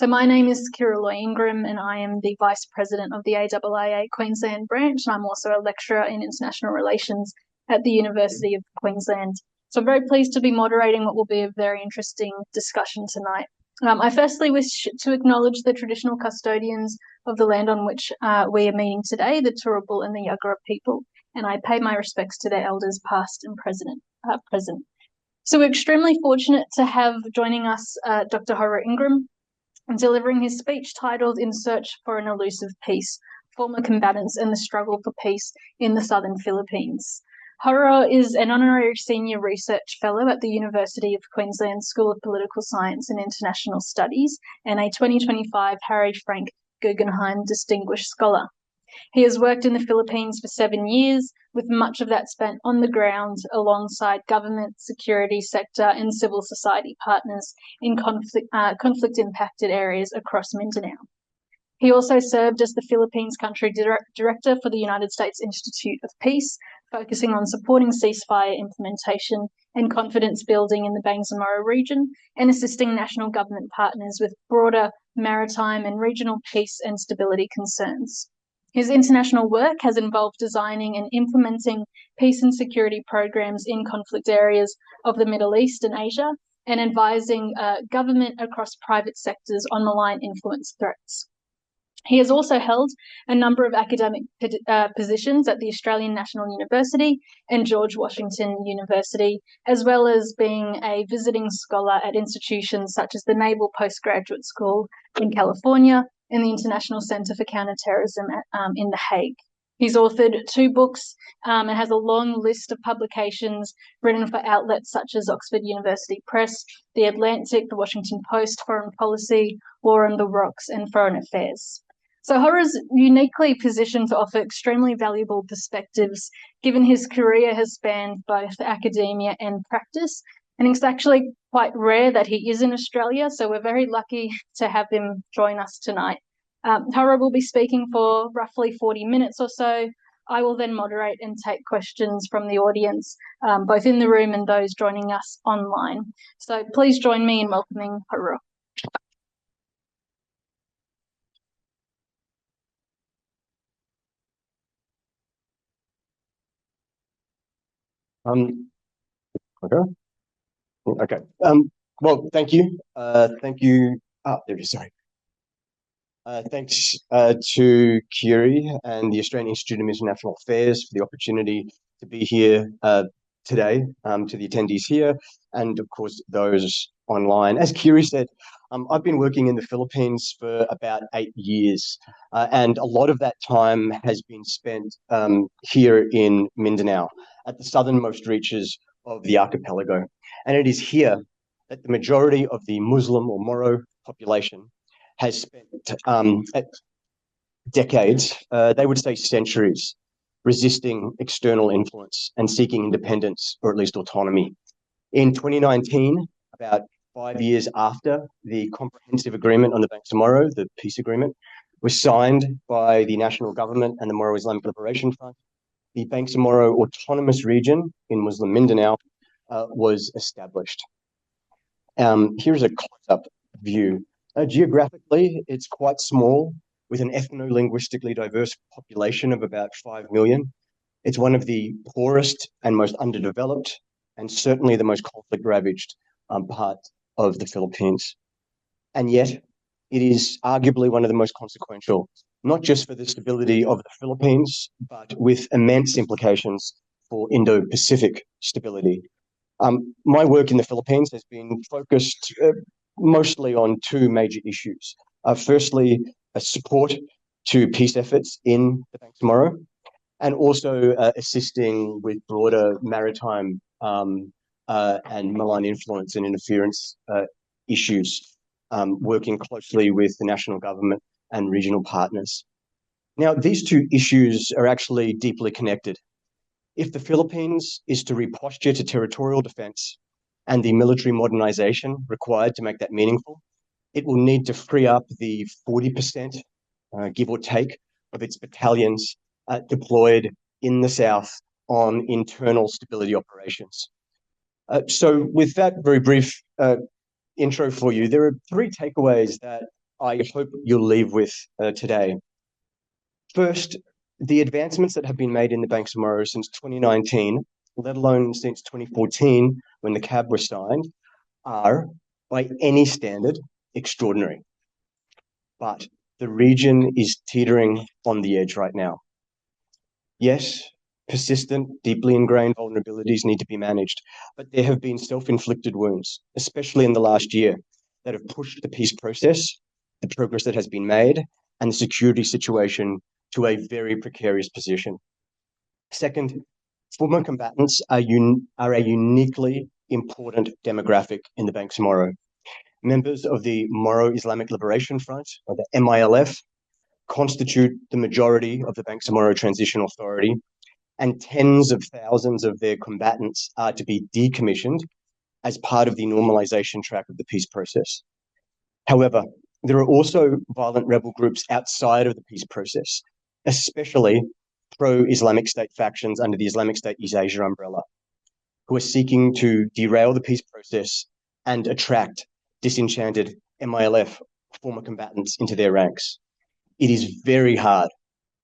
So my name is Kira Loy Ingram, and I am the Vice President of the AIIA Queensland branch, and I'm also a lecturer in international relations at the University of Queensland. So I'm very pleased to be moderating what will be a very interesting discussion tonight. I firstly wish to acknowledge the traditional custodians of the land on which we are meeting today, the Turrbal and the Yagara people, and I pay my respects to their elders past and present. So we're extremely fortunate to have joining us Dr. Horror Ingram, delivering his speech titled In Search for an Elusive Peace, Former Combatants and the Struggle for Peace in the Southern Philippines. Horror is an honorary senior research fellow at the University of Queensland School of Political Science and International Studies and a 2025 Harry Frank Guggenheim Distinguished Scholar. He has worked in the Philippines for 7 years, with much of that spent on the ground alongside government, security sector and civil society partners in conflict-impacted areas across Mindanao. He also served as the Philippines country director for the United States Institute of Peace, focusing on supporting ceasefire implementation and confidence building in the Bangsamoro region and assisting national government partners with broader maritime and regional peace and stability concerns. His international work has involved designing and implementing peace and security programs in conflict areas of the Middle East and Asia, and advising government across private sectors on malign influence threats. He has also held a number of academic positions at the Australian National University and George Washington University, as well as being a visiting scholar at institutions such as the Naval Postgraduate School in California and the International Centre for Counterterrorism in The Hague. He's authored 2 books and has a long list of publications written for outlets such as Oxford University Press, The Atlantic, The Washington Post, Foreign Policy, War on the Rocks, and Foreign Affairs. So Horror's uniquely positioned to offer extremely valuable perspectives, given his career has spanned both academia and practice. And it's actually quite rare that he is in Australia, so we're very lucky to have him join us tonight. Horror will be speaking for roughly 40 minutes or so. I will then moderate and take questions from the audience, both in the room and those joining us online. So please join me in welcoming Horror. Okay. Well, thank you. Thank you. There it is. Sorry. Thanks to Kiri and the Australian Institute of International Affairs for the opportunity to be here today, to the attendees here, and of course those online. As Kiri said, I've been working in the Philippines for about 8 years, and a lot of that time has been spent here in Mindanao, at the southernmost reaches of the archipelago. And it is here that the majority of the Muslim or Moro population has spent decades, they would say centuries, resisting external influence and seeking independence, or at least autonomy. In 2019, about 5 years after the comprehensive agreement on the Bangsamoro, the peace agreement, was signed by the national government and the Moro Islamic Liberation Front, the Bangsamoro Autonomous Region in Muslim Mindanao was established. Here's a close-up view. Geographically, it's quite small, with an ethno-linguistically diverse population of about 5 million. It's one of the poorest and most underdeveloped, and certainly the most conflict-ravaged part of the Philippines. And yet, it is arguably one of the most consequential, not just for the stability of the Philippines, but with immense implications for Indo-Pacific stability. My work in the Philippines has been focused mostly on 2 major issues. Firstly, support to peace efforts in the Bangsamoro, and also assisting with broader maritime and malign influence and interference issues, working closely with the national government and regional partners. Now, these 2 issues are actually deeply connected. If the Philippines is to reposture to territorial defense and the military modernization required to make that meaningful, it will need to free up the 40%, give or take, of its battalions deployed in the south on internal stability operations. So with that very brief intro for you, there are 3 takeaways that I hope you'll leave with today. First, the advancements that have been made in the Bangsamoro since 2019, let alone since 2014, when the CAB was signed, are, by any standard, extraordinary. But the region is teetering on the edge right now. Yes, persistent, deeply ingrained vulnerabilities need to be managed, but there have been self-inflicted wounds, especially in the last year, that have pushed the peace process, the progress that has been made, and the security situation to a very precarious position. Second, former combatants are a uniquely important demographic in the Bangsamoro. Members of the Moro Islamic Liberation Front, or the MILF, constitute the majority of the Bangsamoro Transition Authority, and tens of thousands of their combatants are to be decommissioned as part of the normalization track of the peace process. However, there are also violent rebel groups outside of the peace process, especially pro-Islamic State factions under the Islamic State East Asia umbrella, who are seeking to derail the peace process and attract disenchanted MILF former combatants into their ranks. It is very hard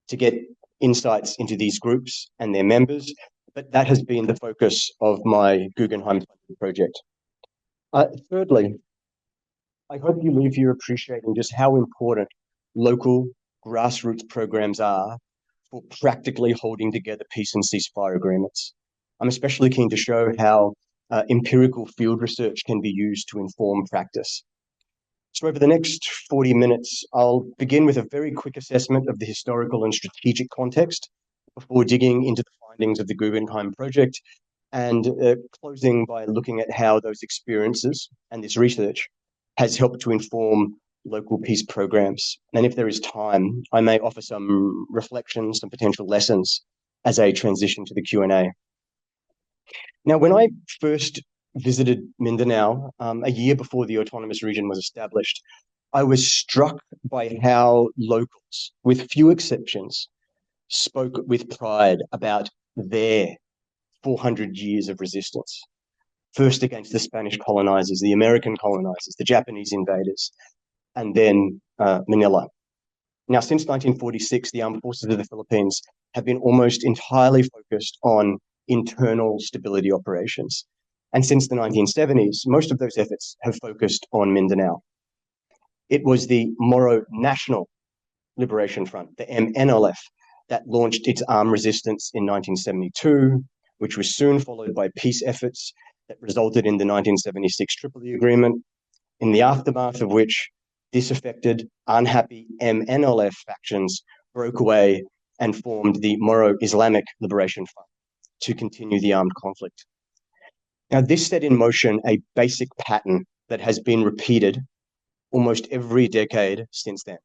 to get insights into these groups and their members, but that has been the focus of my Guggenheim project. Thirdly, I hope you leave here appreciating just how important local grassroots programs are for practically holding together peace and ceasefire agreements. I'm especially keen to show how empirical field research can be used to inform practice. So over the next 40 minutes, I'll begin with a very quick assessment of the historical and strategic context before digging into the findings of the Guggenheim project and closing by looking at how those experiences and this research has helped to inform local peace programs. And if there is time, I may offer some reflections, some potential lessons as a transition to the Q&A. Now, when I first visited Mindanao a year before the autonomous region was established, I was struck by how locals, with few exceptions, spoke with pride about their 400 years of resistance. First against the Spanish colonizers, the American colonizers, the Japanese invaders, and then Manila. Now, since 1946, the armed forces of the Philippines have been almost entirely focused on internal stability operations. And since the 1970s, most of those efforts have focused on Mindanao. It was the Moro National Liberation Front, the MNLF, that launched its armed resistance in 1972, which was soon followed by peace efforts that resulted in the 1976 Tripoli Agreement, in the aftermath of which disaffected, unhappy MNLF factions broke away and formed the Moro Islamic Liberation Front to continue the armed conflict. Now, this set in motion a basic pattern that has been repeated almost every decade since then.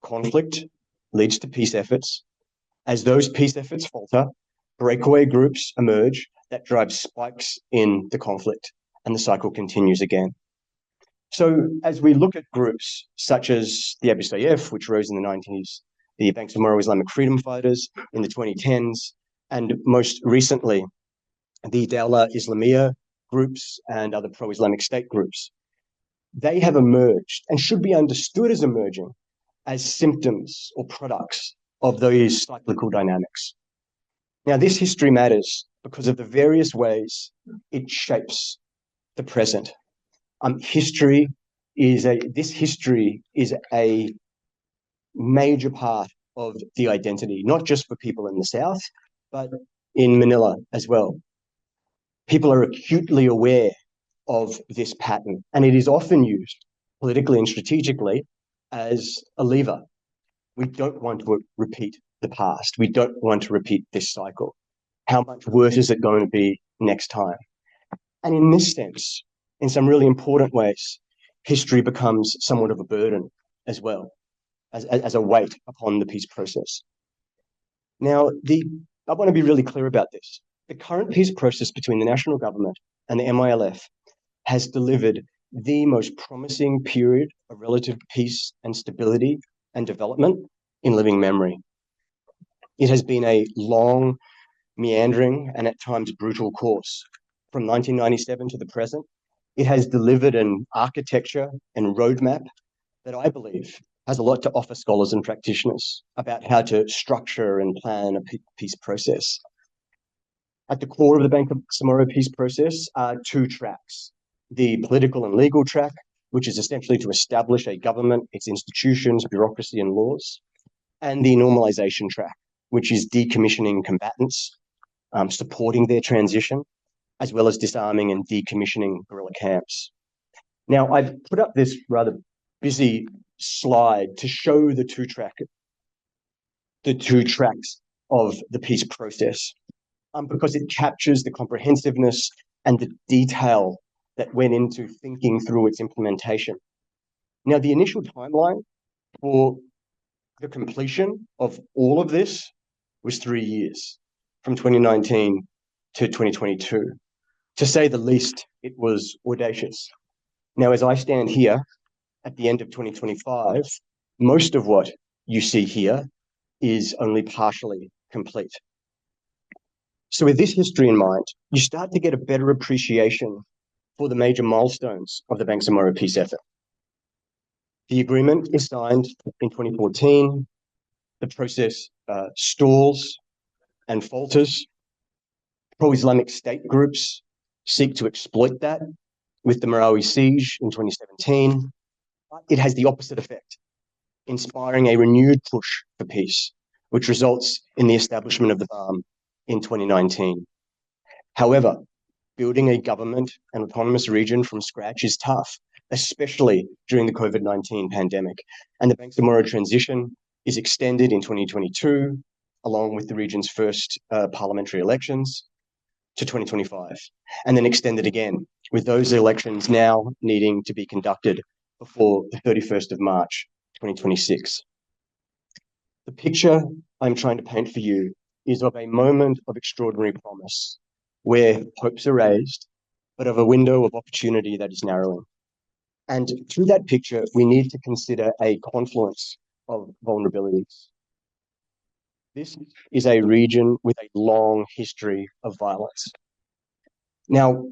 Conflict leads to peace efforts. As those peace efforts falter, breakaway groups emerge that drive spikes in the conflict, and the cycle continues again. So as we look at groups such as the Abu Sayyaf, which rose in the 90s, the Bangsamoro Islamic Freedom Fighters in the 2010s, and most recently, the Dawla Islamiyah groups and other pro-Islamic State groups, they have emerged and should be understood as emerging as symptoms or products of those cyclical dynamics. Now, this history matters because of the various ways it shapes the present. History is a major part of the identity, not just for people in the South, but in Manila as well. People are acutely aware of this pattern, and it is often used politically and strategically as a lever. We don't want to repeat the past. We don't want to repeat this cycle. How much worse is it going to be next time? And in this sense, in some really important ways, history becomes somewhat of a burden as well, as a weight upon the peace process. Now, I want to be really clear about this. The current peace process between the national government and the MILF has delivered the most promising period of relative peace and stability and development in living memory. It has been a long, meandering, and at times brutal course. From 1997 to the present, it has delivered an architecture and roadmap that I believe has a lot to offer scholars and practitioners about how to structure and plan a peace process. At the core of the Bangsamoro peace process are two tracks: the political and legal track, which is essentially to establish a government, its institutions, bureaucracy, and laws, and the normalization track, which is decommissioning combatants, supporting their transition, as well as disarming and decommissioning guerrilla camps. Now, I've put up this rather busy slide to show the two tracks of the peace process, because it captures the comprehensiveness and the detail that went into thinking through its implementation. Now, the initial timeline for the completion of all of this was 3 years, from 2019 to 2022. To say the least, it was audacious. Now, as I stand here at the end of 2025, most of what you see here is only partially complete. So with this history in mind, you start to get a better appreciation for the major milestones of the Bangsamoro peace effort. The agreement is signed in 2014. The process stalls and falters. Pro-Islamic state groups seek to exploit that with the Marawi siege in 2017. But it has the opposite effect, inspiring a renewed push for peace, which results in the establishment of the BAM in 2019. However, building a government and autonomous region from scratch is tough, especially during the COVID-19 pandemic. And the Bangsamoro transition is extended in 2022, along with the region's first parliamentary elections, to 2025, and then extended again, with those elections now needing to be conducted before the 31st of March, 2026. The picture I'm trying to paint for you is of a moment of extraordinary promise, where hopes are raised, but of a window of opportunity that is narrowing. And through that picture, we need to consider a confluence of vulnerabilities. This is a region with a long history of violence. Now,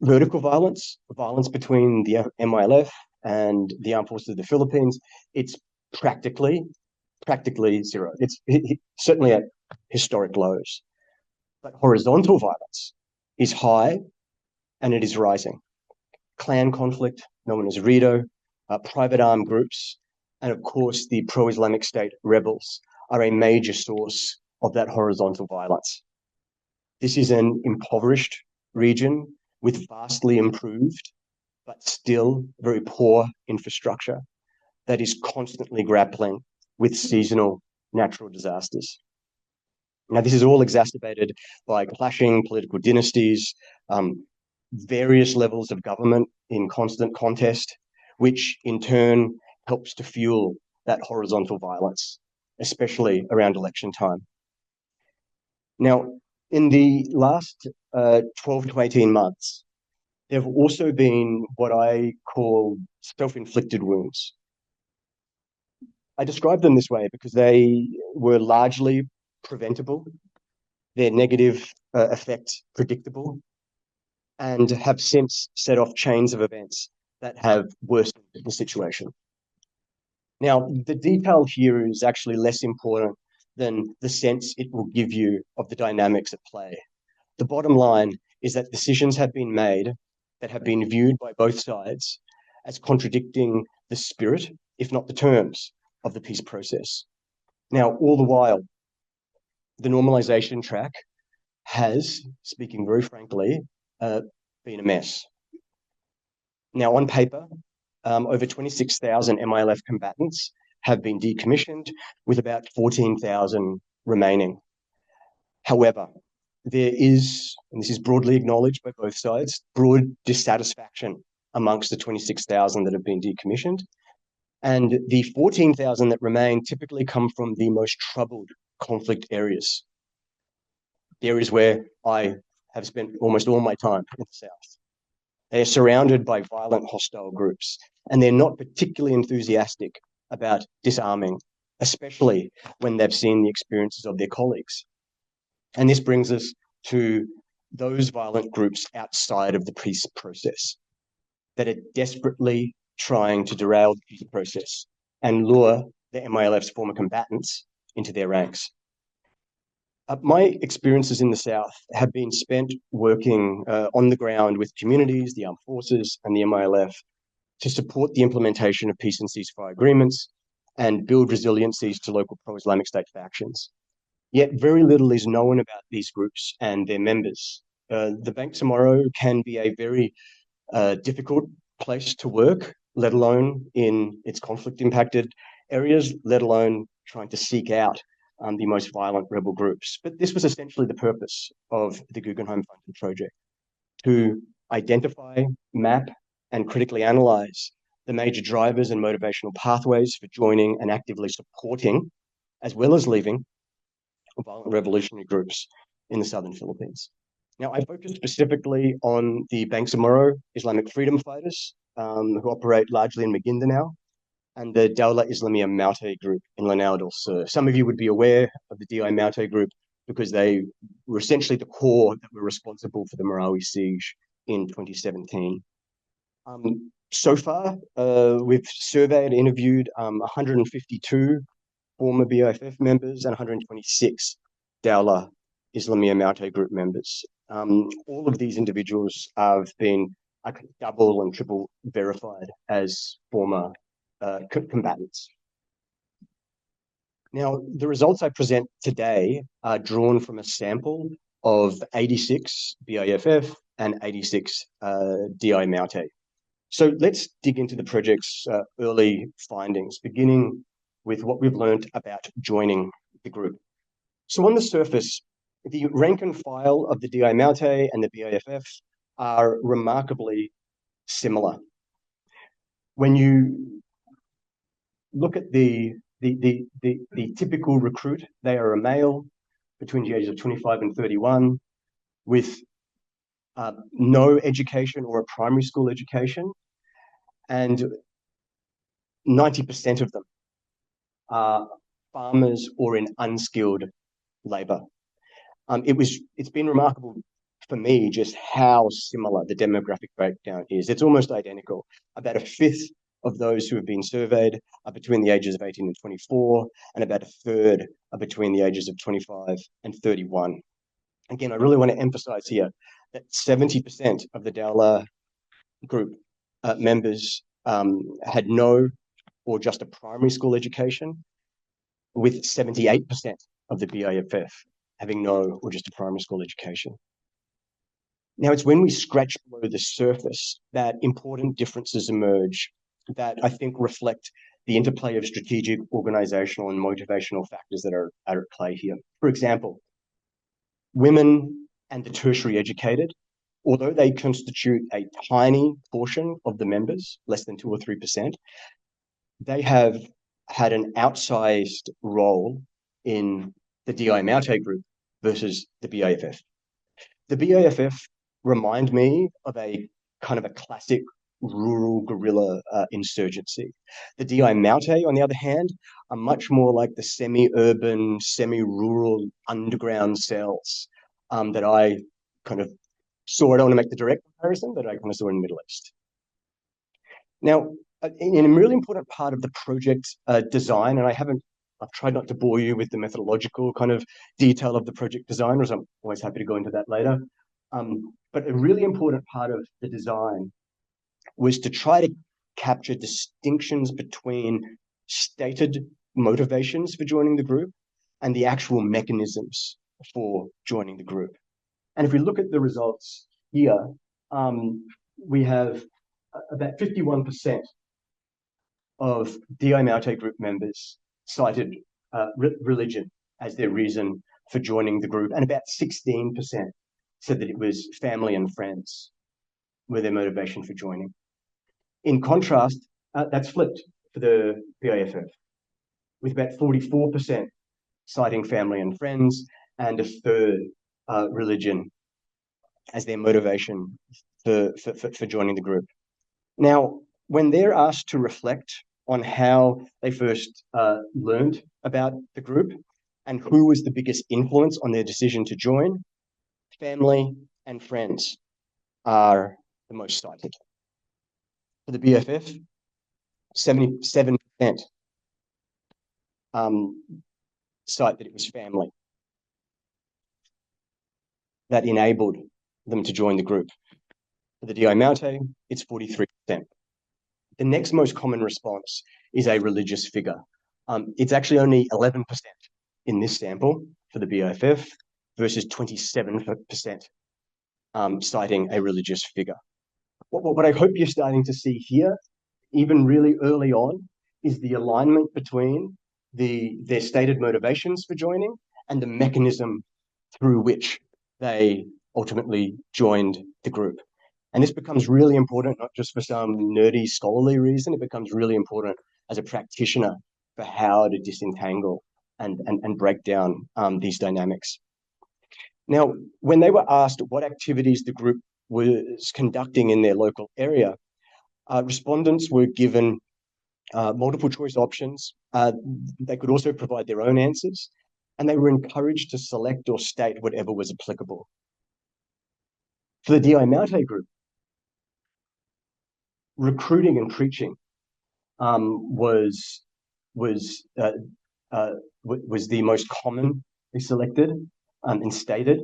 vertical violence, violence between the MILF and the armed forces of the Philippines, it's practically zero. It's certainly at historic lows. But horizontal violence is high and it is rising. Clan conflict, known as RIDO, private armed groups, and of course the pro-Islamic State rebels are a major source of that horizontal violence. This is an impoverished region with vastly improved, but still very poor infrastructure that is constantly grappling with seasonal natural disasters. Now, this is all exacerbated by clashing political dynasties, various levels of government in constant contest, which in turn helps to fuel that horizontal violence, especially around election time. Now, in the last 12 to 18 months, there have also been what I call self-inflicted wounds. I describe them this way because they were largely preventable, their negative effect predictable, and have since set off chains of events that have worsened the situation. Now, the detail here is actually less important than the sense it will give you of the dynamics at play. The bottom line is that decisions have been made that have been viewed by both sides as contradicting the spirit, if not the terms, of the peace process. Now, all the while, the normalization track has, speaking very frankly, been a mess. Now, on paper, over 26,000 MILF combatants have been decommissioned, with about 14,000 remaining. However, there is, and this is broadly acknowledged by both sides, broad dissatisfaction amongst the 26,000 that have been decommissioned. And the 14,000 that remain typically come from the most troubled conflict areas, the areas where I have spent almost all my time in the South. They are surrounded by violent, hostile groups, and they're not particularly enthusiastic about disarming, especially when they've seen the experiences of their colleagues. And this brings us to those violent groups outside of the peace process that are desperately trying to derail the peace process and lure the MILF's former combatants into their ranks. My experiences in the South have been spent working on the ground with communities, the armed forces, and the MILF to support the implementation of peace and ceasefire agreements and build resiliencies to local pro-Islamic state factions. Yet very little is known about these groups and their members. The Bangsamoro can be a very difficult place to work, let alone in its conflict-impacted areas, let alone trying to seek out the most violent rebel groups. But this was essentially the purpose of the Guggenheim Funded project, to identify, map, and critically analyze the major drivers and motivational pathways for joining and actively supporting, as well as leaving, violent revolutionary groups in the southern Philippines. Now, I focused specifically on the Bangsamoro Islamic freedom fighters, who operate largely in Mindanao, and the Dawla Islamiyah Maute group in Lanao del Sur. Some of you would be aware of the DI Maute group because they were essentially the core that were responsible for the Marawi siege in 2017. So far, we've surveyed and interviewed 152 former BIFF members and 126 Dawla Islamiyah Maute group members. All of these individuals have been double and triple verified as former combatants. Now, the results I present today are drawn from a sample of 86 BIFF and 86 DI Maute. So let's dig into the project's early findings, beginning with what we've learned about joining the group. So on the surface, the rank and file of the DI Maute and the BIFF are remarkably similar. When you look at the typical recruit, they are a male between the ages of 25 and 31 with no education or a primary school education, and 90% of them are farmers or in unskilled labor. It's been remarkable for me just how similar the demographic breakdown is. It's almost identical. About a fifth of those who have been surveyed are between the ages of 18 and 24, and about a third are between the ages of 25 and 31. Again, I really want to emphasize here that 70% of the Dawla group members had no or just a primary school education, with 78% of the BIFF having no or just a primary school education. Now, it's when we scratch below the surface that important differences emerge that I think reflect the interplay of strategic, organizational, and motivational factors that are at play here. For example, women and the tertiary educated, although they constitute a tiny portion of the members, less than 2 or 3%, they have had an outsized role in the DI Maute group versus the BIFF. The BIFF remind me of a kind of a classic rural guerrilla insurgency. The DI Maute, on the other hand, are much more like the semi-urban, semi-rural underground cells that I kind of saw. I don't want to make the direct comparison, but I kind of saw in the Middle East. Now, in a really important part of the project design, and I've tried not to bore you with the methodological kind of detail of the project design, because I'm always happy to go into that later. But a really important part of the design was to try to capture distinctions between stated motivations for joining the group and the actual mechanisms for joining the group. And if we look at the results here, we have about 51% of DI Maute group members cited religion as their reason for joining the group, and about 16% said that it was family and friends were their motivation for joining. In contrast, that's flipped for the BIFF, with about 44% citing family and friends and a third religion as their motivation for joining the group. Now, when they're asked to reflect on how they first learned about the group and who was the biggest influence on their decision to join, family and friends are the most cited. For the BIFF, 77% cite that it was family that enabled them to join the group. For the Diamante, it's 43%. The next most common response is a religious figure. It's actually only 11% in this sample for the BOFF versus 27% citing a religious figure. What I hope you're starting to see here, even really early on, is the alignment between their stated motivations for joining and the mechanism through which they ultimately joined the group. And this becomes really important, not just for some nerdy scholarly reason, it becomes really important as a practitioner for how to disentangle and break down these dynamics. Now, when they were asked what activities the group was conducting in their local area, respondents were given multiple choice options. They could also provide their own answers, and they were encouraged to select or state whatever was applicable. For the Diamante group, recruiting and preaching was the most commonly selected and stated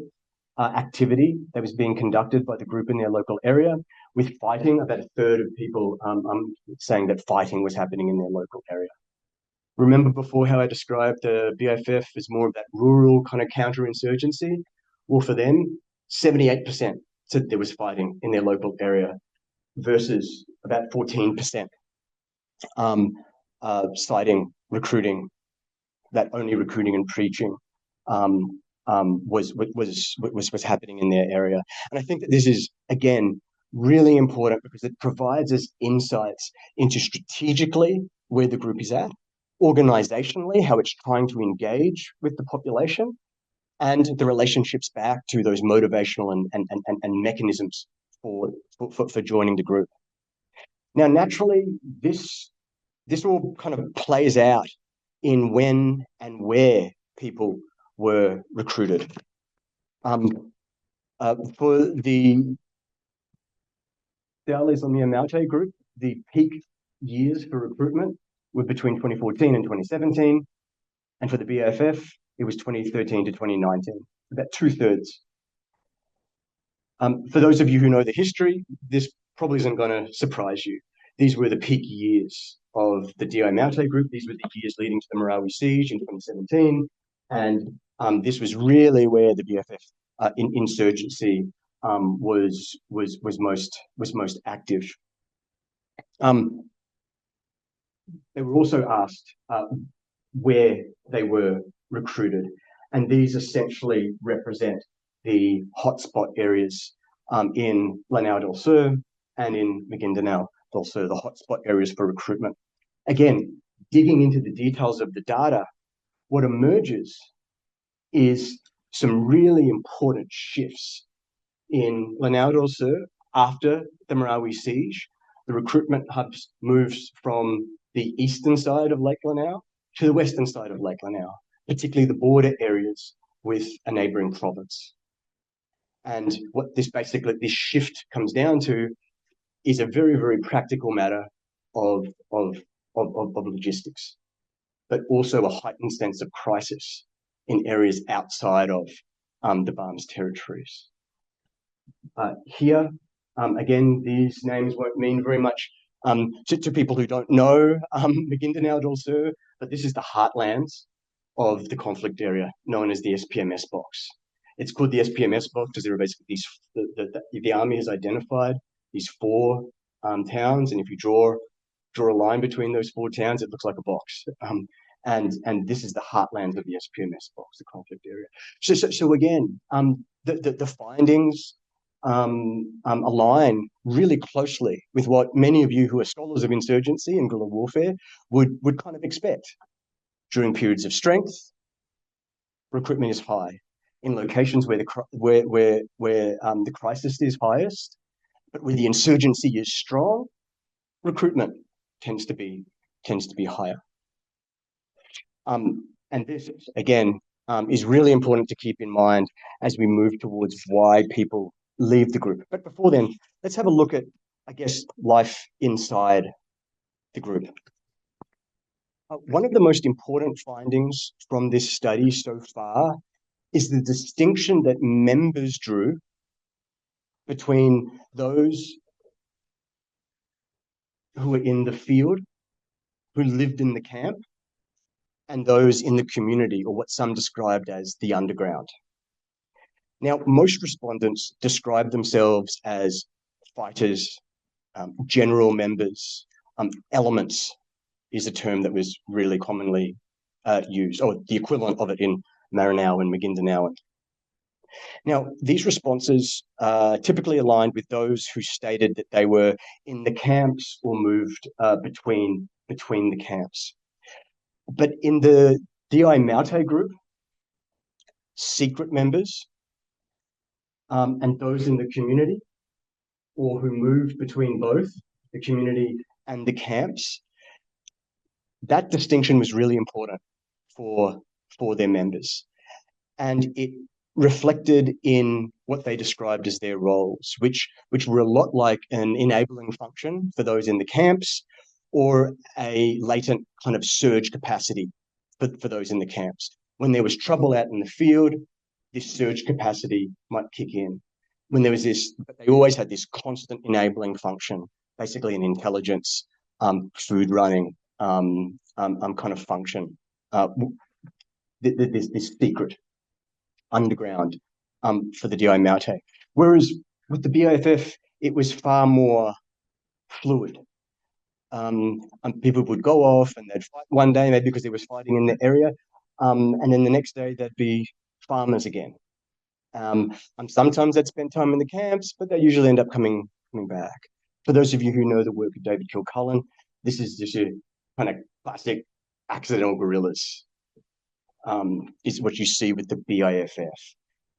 activity that was being conducted by the group in their local area, with fighting. About a third of people saying that fighting was happening in their local area. Remember before how I described the BOFF as more of that rural kind of counterinsurgency? Well, for them, 78% said there was fighting in their local area versus about 14% citing recruiting, that only recruiting and preaching was happening in their area. And I think that this is, again, really important because it provides us insights into strategically where the group is at, organizationally, how it's trying to engage with the population, and the relationships back to those motivational and mechanisms for joining the group. Now, naturally, this all kind of plays out in when and where people were recruited. For the Dales on the Amaute group, the peak years for recruitment were between 2014 and 2017. And for the BOFF, it was 2013 to 2019, about 2/3. For those of you who know the history, this probably isn't going to surprise you. These were the peak years of the Diamante group. These were the years leading to the Marawi siege in 2017. And this was really where the BOFF insurgency was most active. They were also asked where they were recruited, and these essentially represent the hotspot areas in Lanao del Sur and in Maguindanao del Sur, the hotspot areas for recruitment. Again, digging into the details of the data, what emerges is some really important shifts in Lanao del Sur after the Marawi siege. The recruitment hubs moves from the eastern side of Lake Lanao to the western side of Lake Lanao, particularly the border areas with a neighboring province. And what this shift comes down to is a very, very practical matter of logistics, but also a heightened sense of crisis in areas outside of the BAM's territories. Here, again, these names won't mean very much to people who don't know Maguindanao del Sur, but this is the heartlands of the conflict area, known as the SPMS box. It's called the SPMS box because there are basically these, the army has identified these 4 towns, and if you draw a line between those 4 towns, it looks like a box. And this is the heartlands of the SPMS box, the conflict area. So again, the findings align really closely with what many of you who are scholars of insurgency and guerrilla warfare would kind of expect. During periods of strength, recruitment is high. In locations where the crisis is highest, but where the insurgency is strong, recruitment tends to be higher. And this, again, is really important to keep in mind as we move towards why people leave the group. But before then, let's have a look at, I guess, life inside the group. One of the most important findings from this study so far is the distinction that members drew between those who were in the field, who lived in the camp, and those in the community, or what some described as the underground. Now, most respondents described themselves as fighters, general members, elements is a term that was really commonly used, or the equivalent of it in Maranao and Maguindanao. Now, these responses typically aligned with those who stated that they were in the camps or moved between the camps. But in the DI Maute group, secret members and those in the community, or who moved between both the community and the camps, that distinction was really important for their members. And it reflected in what they described as their roles, which were a lot like an enabling function for those in the camps, or a latent kind of surge capacity for those in the camps. When there was trouble out in the field, this surge capacity might kick in. When there was this, but they always had this constant enabling function, basically an intelligence, food running kind of function. This secret underground for the DI Maute. Whereas with the BIFF, it was far more fluid. And people would go off and they'd fight one day, maybe because there was fighting in the area, and then the next day they'd be farmers again. And sometimes they'd spend time in the camps, but they usually end up coming back. For those of you who know the work of David Kilcullen, this is just a kind of classic accidental guerrillas, is what you see with the BIFF.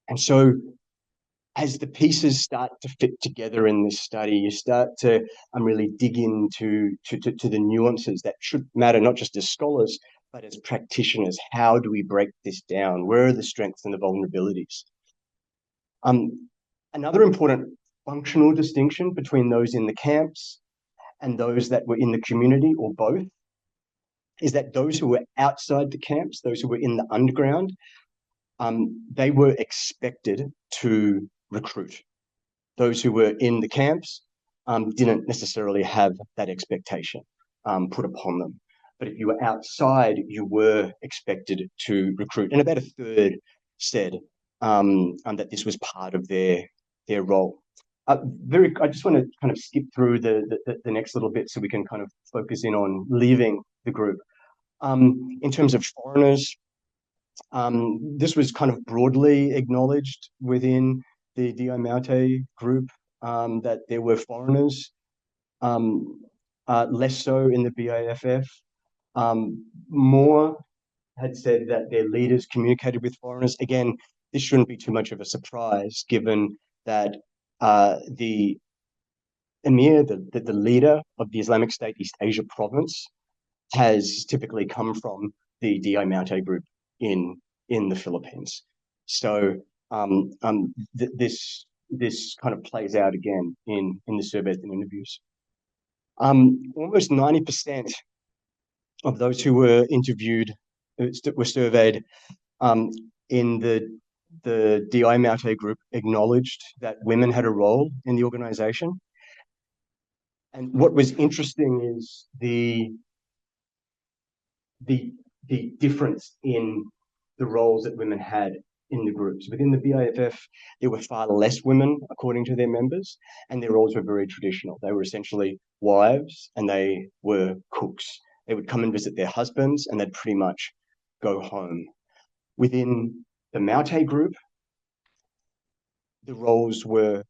And so as the pieces start to fit together in this study, you start to really dig into the nuances that should matter, not just as scholars, but as practitioners. How do we break this down? Where are the strengths and the vulnerabilities? Another important functional distinction between those in the camps and those that were in the community, or both, is that those who were outside the camps, those who were in the underground, they were expected to recruit. Those who were in the camps didn't necessarily have that expectation put upon them. But if you were outside, you were expected to recruit. And about a third said that this was part of their role. I just want to kind of skip through the next little bit so we can kind of focus in on leaving the group. In terms of foreigners, this was kind of broadly acknowledged within the DI Maute group, that there were foreigners, less so in the BIFF. More had said that their leaders communicated with foreigners. Again, this shouldn't be too much of a surprise, given that the emir, the leader of the Islamic State East Asia province, has typically come from the DI Maute group in the Philippines. So this kind of plays out again in the surveys and interviews. Almost 90% of those who were interviewed were surveyed in the DI Maute group acknowledged that women had a role in the organization. And what was interesting is the difference in the roles that women had in the groups. Within the BIFF, there were far less women, according to their members, and their roles were very traditional. They were essentially wives and they were cooks. They would come and visit their husbands and they'd pretty much go home. Within the Maute group, the roles were,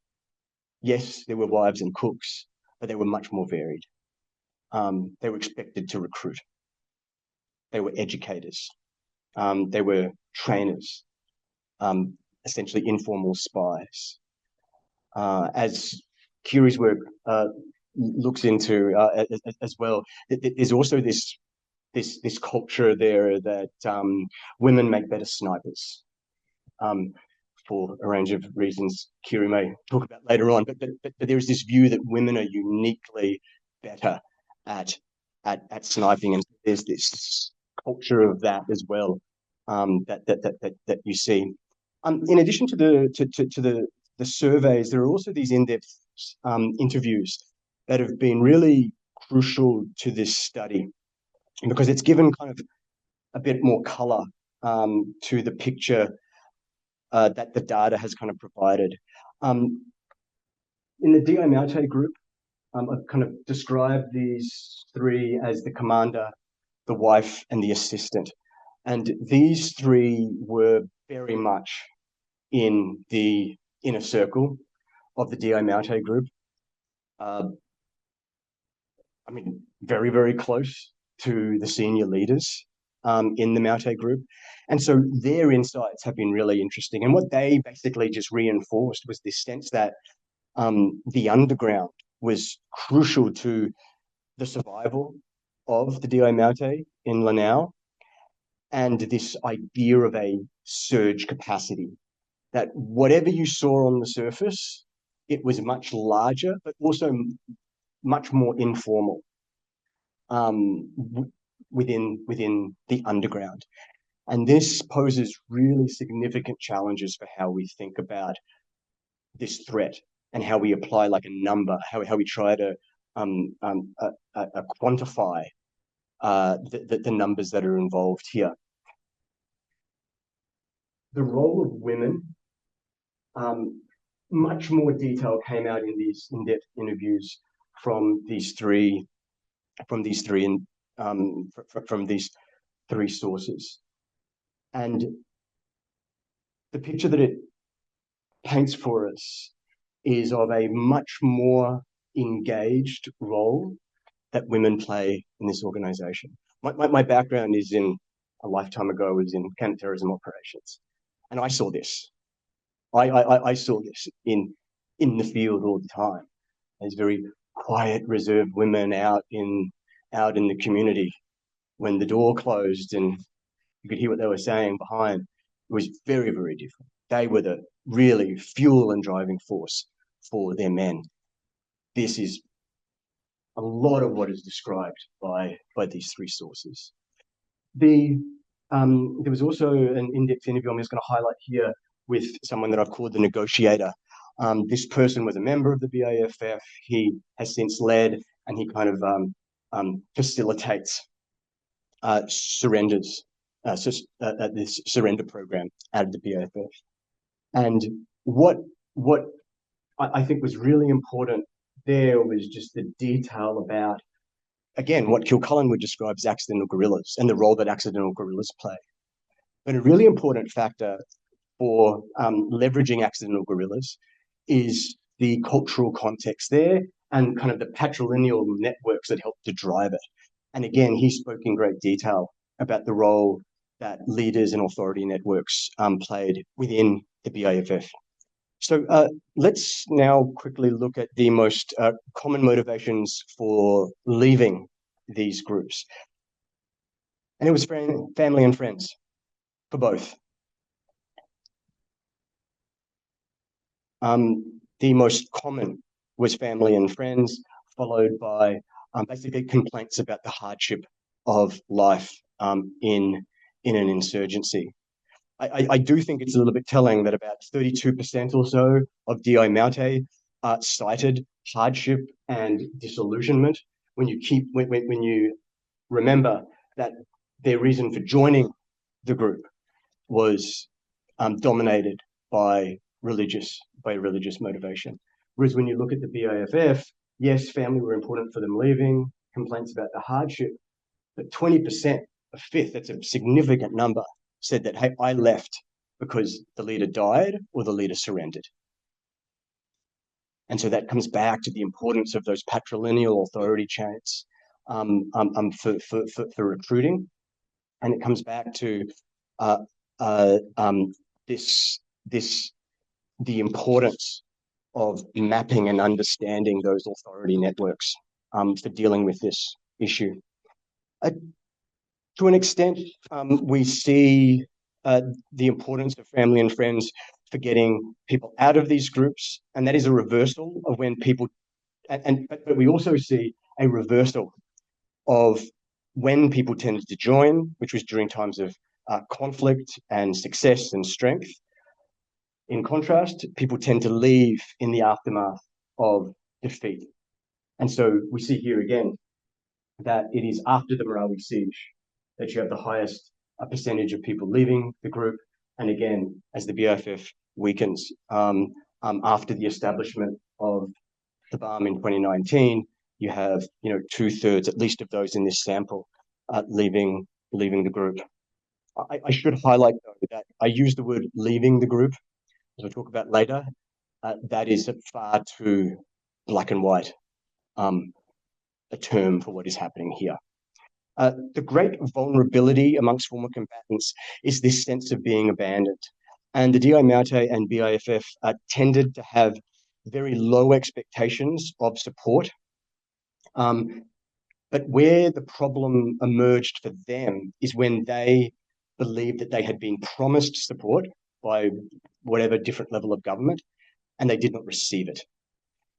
yes, there were wives and cooks, but they were much more varied. They were expected to recruit. They were educators. They were trainers, essentially informal spies. As Curie's work looks into as well, there's also this culture there that women make better snipers, for a range of reasons Curie may talk about later on. But there is this view that women are uniquely better at at sniping, and there's this culture of that as well, that you see. In addition to the surveys, there are also these in-depth interviews that have been really crucial to this study, because it's given kind of a bit more color to the picture that the data has kind of provided. In the DI Maute group, I've kind of described these three as the commander, the wife, and the assistant. And these three were very much in the inner circle of the DI Maute group. I mean, very, very close to the senior leaders in the Maute group. And so their insights have been really interesting. And what they basically just reinforced was this sense that the underground was crucial to the survival of the DI Maute in Lanao, and this idea of a surge capacity, that whatever you saw on the surface, it was much larger, but also much more informal within the underground. And this poses really significant challenges for how we think about this threat and how we apply like a number, how we try to quantify the numbers that are involved here. The role of women, much more detail came out in these in-depth interviews from these three sources. And the picture that it paints for us is of a much more engaged role that women play in this organization. My background is a lifetime ago, was in counterterrorism operations. And I saw this. I saw this in the field all the time. There's very quiet, reserved women out in the community. When the door closed and you could hear what they were saying behind, it was very, very different. They were the really fuel and driving force for their men. This is a lot of what is described by these three sources. There was also an in-depth interview I'm just going to highlight here with someone that I've called the negotiator. This person was a member of the BAFF. He has since led, and he kind of facilitates surrenders, this surrender program out of the BAFF. And what I think was really important there was just the detail about, again, what Kilcullen would describe as accidental guerrillas and the role that accidental guerrillas play. But a really important factor for leveraging accidental guerrillas is the cultural context there and kind of the patrilineal networks that help to drive it. And again, he spoke in great detail about the role that leaders and authority networks played within the BAFF. So let's now quickly look at the most common motivations for leaving these groups. And it was family and friends for both. The most common was family and friends, followed by basically complaints about the hardship of life in an insurgency. I do think it's a little bit telling that about 32% or so of DI Maute cited hardship and disillusionment when you remember that their reason for joining the group was dominated by religious motivation. Whereas when you look at the BAFF, yes, family were important for them leaving, complaints about the hardship, but 20%, a fifth, that's a significant number, said that, hey, I left because the leader died or the leader surrendered. And so that comes back to the importance of those patrilineal authority chains for recruiting. And it comes back to the importance of mapping and understanding those authority networks for dealing with this issue. To an extent, we see the importance of family and friends for getting people out of these groups, and that is a reversal of when people, but we also see a reversal of when people tended to join, which was during times of conflict and success and strength. In contrast, people tend to leave in the aftermath of defeat. And so we see here again that it is after the Marawi siege that you have the highest percentage of people leaving the group. And again, as the BIFF weakens after the establishment of the BAM in 2019, you have 2/3 at least of those in this sample leaving the group. I should highlight though that I use the word leaving the group, as we'll talk about later. That is far too black and white a term for what is happening here. The great vulnerability amongst former combatants is this sense of being abandoned. And the DI Maute and BIFF tended to have very low expectations of support. But where the problem emerged for them is when they believed that they had been promised support by whatever different level of government, and they did not receive it.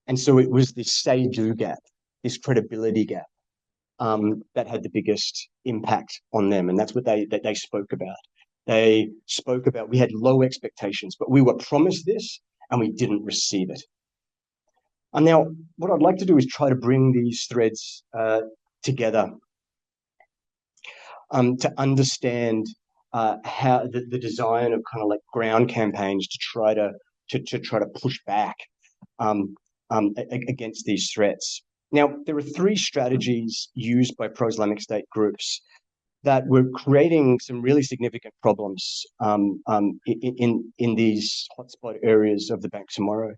And so it was this say-do gap, this credibility gap, that had the biggest impact on them. And that's what they spoke about. They spoke about, we had low expectations, but we were promised this and we didn't receive it. And now what I'd like to do is try to bring these threads together to understand how the design of kind of like ground campaigns to try to push back against these threats. Now, there are three strategies used by pro-Islamic State groups that were creating some really significant problems in these hotspot areas of the Bangsamoro.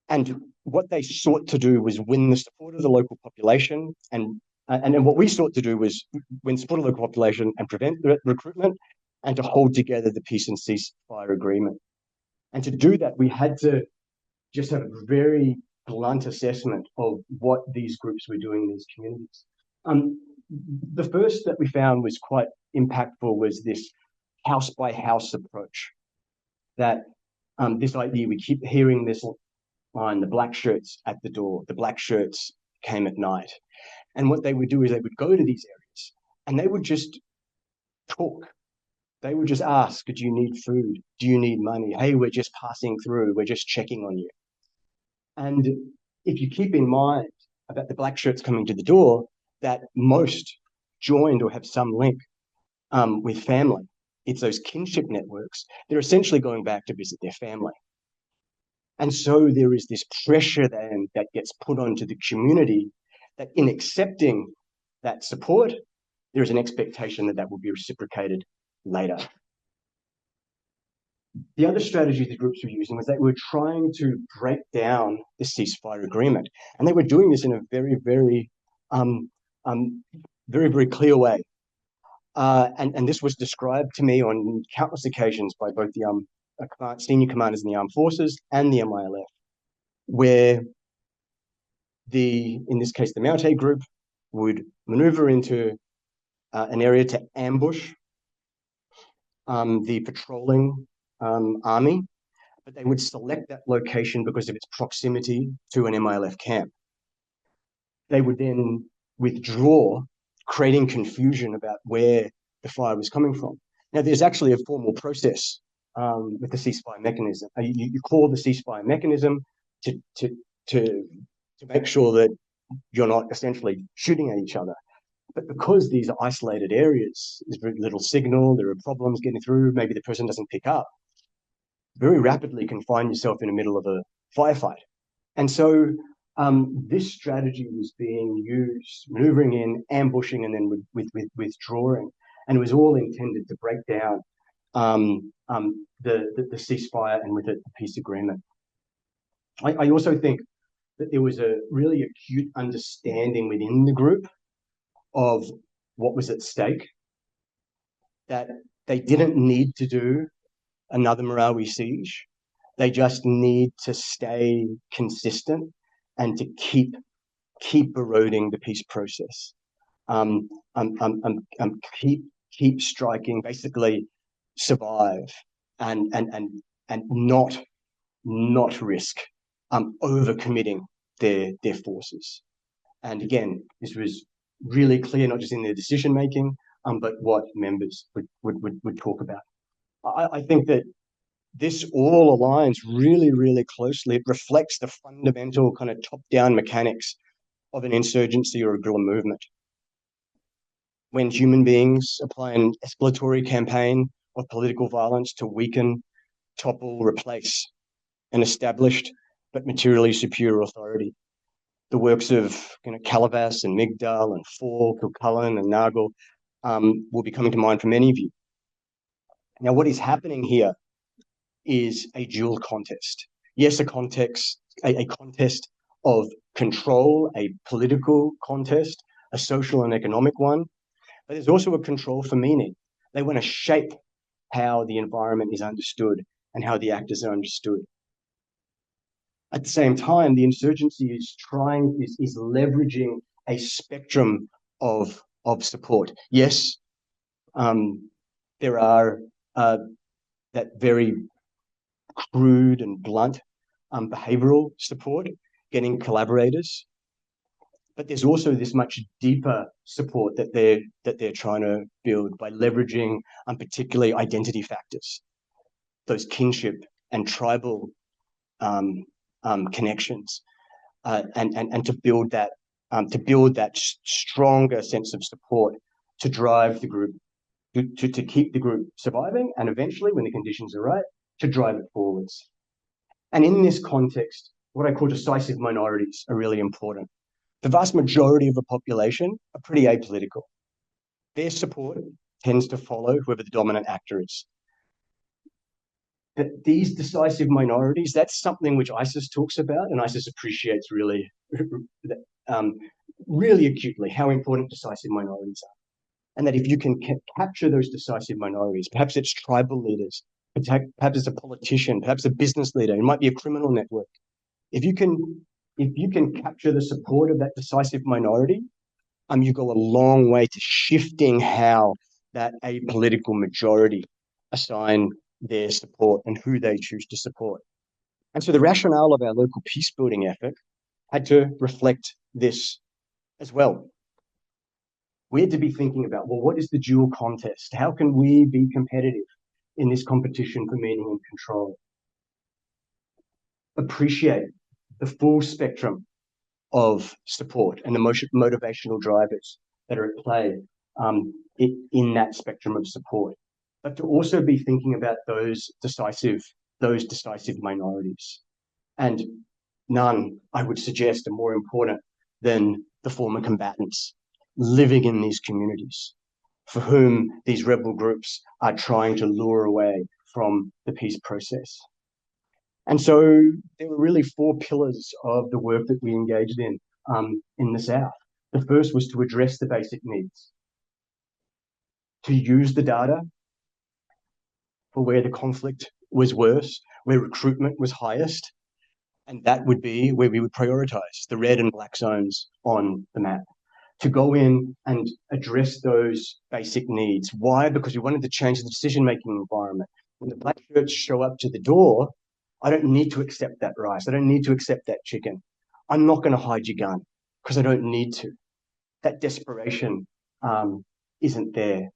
And what they sought to do was win the support of the local population, and what we sought to do was win support of the local population and prevent recruitment, and to hold together the peace and ceasefire agreement. And to do that, we had to just have a very blunt assessment of what these groups were doing in these communities. The first that we found was quite impactful was this house by house approach. That this idea, we keep hearing this line, the black shirts at the door, the black shirts came at night. And what they would do is they would go to these areas and they would just talk. They would just ask, do you need food? Do you need money? Hey, we're just passing through. We're just checking on you. And if you keep in mind about the black shirts coming to the door, that most joined or have some link with family. It's those kinship networks. They're essentially going back to visit their family. And so there is this pressure then that gets put onto the community that in accepting that support, there is an expectation that that will be reciprocated later. The other strategy the groups were using was they were trying to break down the ceasefire agreement. And they were doing this in a very, very, very clear way. And this was described to me on countless occasions by both the senior commanders in the armed forces and the MILF, where in this case, the Maute group would maneuver into an area to ambush the patrolling army, but they would select that location because of its proximity to an MILF camp. They would then withdraw, creating confusion about where the fire was coming from. Now, there's actually a formal process with the ceasefire mechanism. You call the ceasefire mechanism to make sure that you're not essentially shooting at each other. But because these are isolated areas, there's very little signal, there are problems getting through, maybe the person doesn't pick up, very rapidly can find yourself in the middle of a firefight. And so this strategy was being used, maneuvering in, ambushing, and then withdrawing. And it was all intended to break down the ceasefire and with it, the peace agreement. I also think that there was a really acute understanding within the group of what was at stake, that they didn't need to do another Marawi siege. They just need to stay consistent and to keep eroding the peace process. Keep striking, basically survive and not risk overcommitting their forces. And again, this was really clear, not just in their decision making, but what members would talk about. I think that this all aligns really, really closely. It reflects the fundamental kind of top-down mechanics of an insurgency or a guerrilla movement. When human beings apply an escalatory campaign of political violence to weaken, topple, replace an established but materially superior authority. The works of Calabas and Migdal and Falk, Cullen and Nagel will be coming to mind for many of you. Now, what is happening here is a dual contest. Yes, a contest of control, a political contest, a social and economic one, but there's also a control for meaning. They want to shape how the environment is understood and how the actors are understood. At the same time, the insurgency is leveraging a spectrum of support. Yes, there are that very crude and blunt behavioral support, getting collaborators, but there's also this much deeper support that they're trying to build by leveraging particularly identity factors, those kinship and tribal connections, and to build that stronger sense of support to drive the group, to keep the group surviving, and eventually, when the conditions are right, to drive it forwards. And in this context, what I call decisive minorities are really important. The vast majority of the population are pretty apolitical. Their support tends to follow whoever the dominant actor is. That these decisive minorities, that's something which ISIS talks about, and ISIS appreciates really, really acutely how important decisive minorities are. And that if you can capture those decisive minorities, perhaps it's tribal leaders, perhaps it's a politician, perhaps a business leader, it might be a criminal network. If you can capture the support of that decisive minority, you go a long way to shifting how that apolitical majority assign their support and who they choose to support. And so the rationale of our local peace building effort had to reflect this as well. We had to be thinking about, well, what is the dual contest? How can we be competitive in this competition for meaning and control? Appreciate the full spectrum of support and the motivational drivers that are at play in that spectrum of support, but to also be thinking about those decisive minorities. And none, I would suggest, are more important than the former combatants living in these communities, for whom these rebel groups are trying to lure away from the peace process. And so there were really four pillars of the work that we engaged in the South. The first was to address the basic needs, to use the data for where the conflict was worse, where recruitment was highest, and that would be where we would prioritize the red and black zones on the map. To go in and address those basic needs. Why? Because we wanted to change the decision-making environment. When the black shirts show up to the door, I don't need to accept that rice. I don't need to accept that chicken. I'm not going to hide your gun because I don't need to. That desperation isn't there.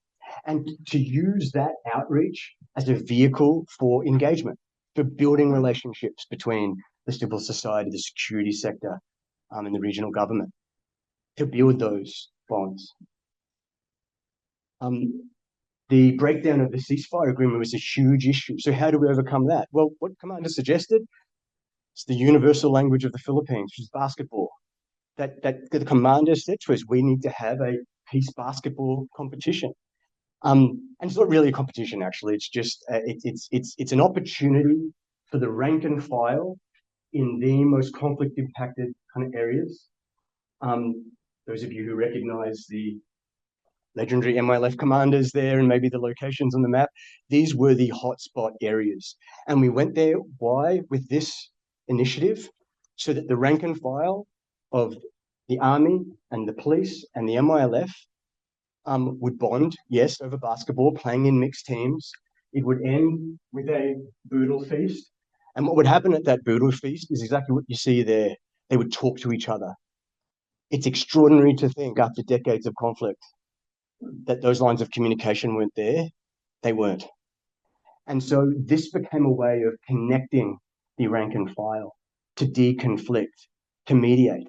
And to use that outreach as a vehicle for engagement, for building relationships between the civil society, the security sector, and the regional government, to build those bonds. The breakdown of the ceasefire agreement was a huge issue. So how do we overcome that? Well, what Commander suggested, it's the universal language of the Philippines, which is basketball. That the commander said to us, we need to have a peace basketball competition. And it's not really a competition, actually. It's just it's an opportunity for the rank and file in the most conflict impacted kind of areas. Those of you who recognize the legendary MILF commanders there and maybe the locations on the map, these were the hotspot areas. And we went there, why? With this initiative, so that the rank and file of the army and the police and the MILF would bond, yes, over basketball, playing in mixed teams. It would end with a boodle feast. And what would happen at that boodle feast is exactly what you see there. They would talk to each other. It's extraordinary to think after decades of conflict that those lines of communication weren't there. They weren't. And so this became a way of connecting the rank and file, to deconflict, to mediate.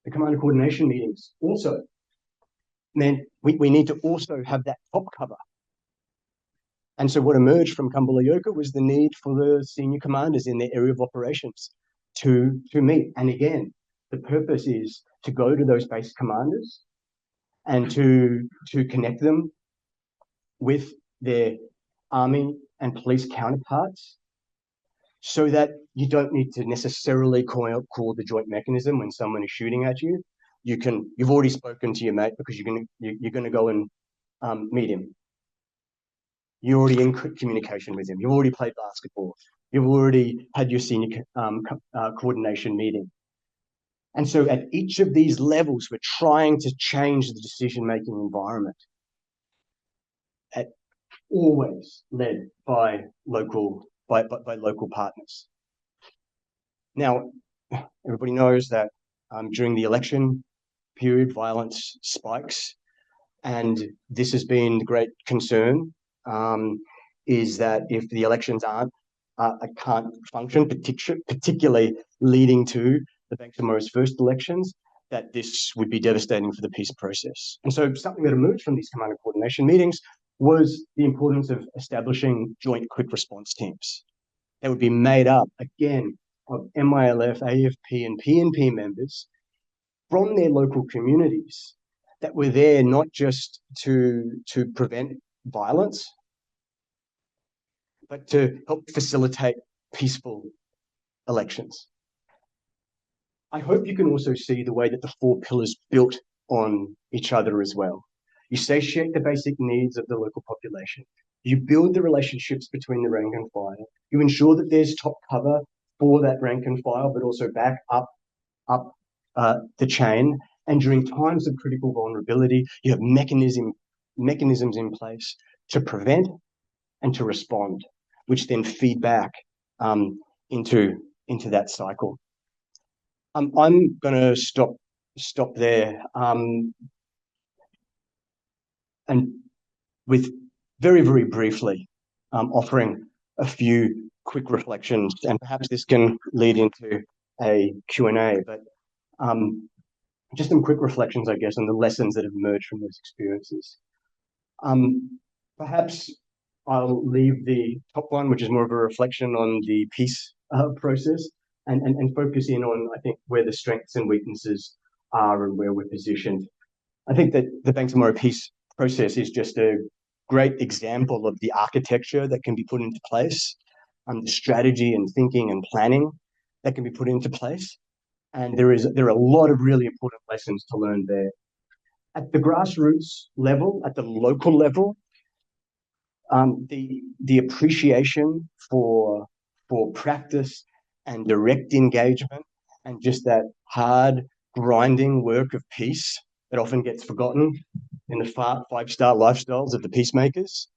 The commander coordination meetings also meant we need to also have that top cover. And so what emerged from Kambalyoka was the need for the senior commanders in their area of operations to meet. And again, the purpose is to go to those base commanders and to connect them with their army and police counterparts, so that you don't need to necessarily call the joint mechanism when someone is shooting at you. You've already spoken to your mate because you're gonna go and meet him. You're already in communication with him. You've already played basketball. You've already had your senior coordination meeting. And so at each of these levels, we're trying to change the decision-making environment, always led by local partners. Now, everybody knows that during the election period, violence spikes, and this has been the great concern, is that if the elections can't function, particularly leading to the Bangsamoro's first elections, that this would be devastating for the peace process. And so something that emerged from these commander coordination meetings was the importance of establishing joint quick response teams. They would be made up, again, of MILF, AFP, and PNP members from their local communities that were there not just to prevent violence, but to help facilitate peaceful elections. I hope you can also see the way that the four pillars built on each other as well. You satiate the basic needs of the local population. You build the relationships between the rank and file. You ensure that there's top cover for that rank and file, but also back up the chain. And during times of critical vulnerability, you have mechanisms in place to prevent and to respond, which then feed back into that cycle. I'm going to stop there, and with very, very briefly offering a few quick reflections, and perhaps this can lead into a Q&A, but just some quick reflections, I guess, on the lessons that have emerged from those experiences. Perhaps I'll leave the top one, which is more of a reflection on the peace process, and focus in on, I think, where the strengths and weaknesses are and where we're positioned. I think that the Bangsamoro peace process is just a great example of the architecture that can be put into place, the strategy and thinking and planning that can be put into place. And there are a lot of really important lessons to learn there. At the grassroots level, at the local level, the appreciation for practice and direct engagement, and just that hard, grinding work of peace that often gets forgotten in the five-star lifestyles of the peacemakers,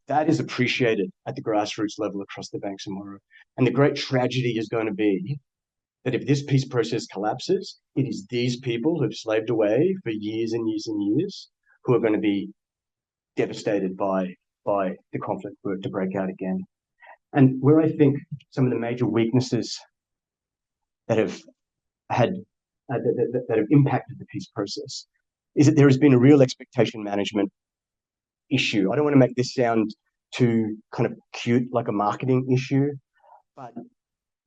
that is appreciated at the grassroots level across the Bangsamoro. And the great tragedy is going to be that if this peace process collapses, it is these people who've slaved away for years and years and years who are going to be devastated by the conflict work to break out again. And where I think some of the major weaknesses that have impacted the peace process is that there has been a real expectation management issue. I don't want to make this sound too kind of cute, like a marketing issue, but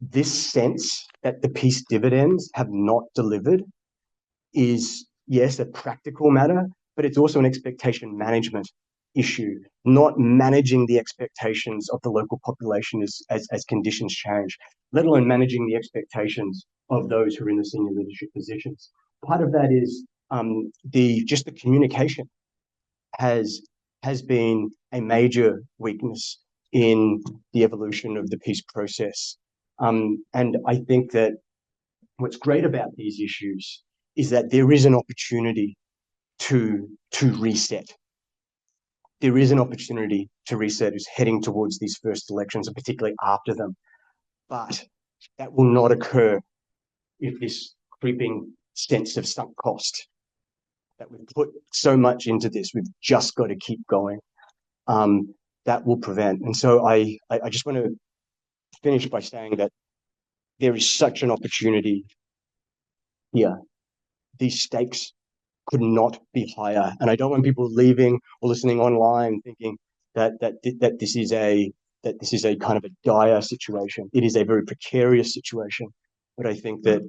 this sense that the peace dividends have not delivered is, yes, a practical matter, but it's also an expectation management issue, not managing the expectations of the local population as conditions change, let alone managing the expectations of those who are in the senior leadership positions. Part of that is the communication has been a major weakness in the evolution of the peace process. And I think that what's great about these issues is that there is an opportunity to reset. There is an opportunity to reset who's heading towards these first elections, and particularly after them. But that will not occur if this creeping sense of sunk cost, that we've put so much into this, we've just got to keep going. That will prevent. And so I just want to finish by saying that there is such an opportunity here. These stakes could not be higher. And I don't want people leaving or listening online thinking that this is a kind of a dire situation. It is a very precarious situation. But I think that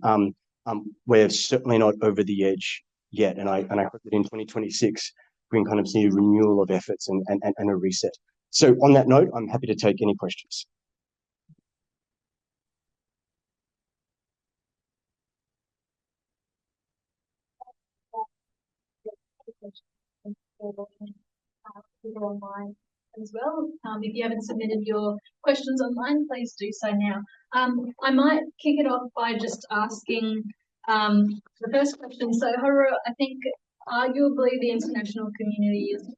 we're certainly not over the edge yet. And I hope that in 2026 we can kind of see a renewal of efforts and a reset. So on that note, I'm happy to take any questions. Online as well. If you haven't submitted your questions online, please do so now. I might kick it off by just asking the first question. So, Haru, I think arguably the international community is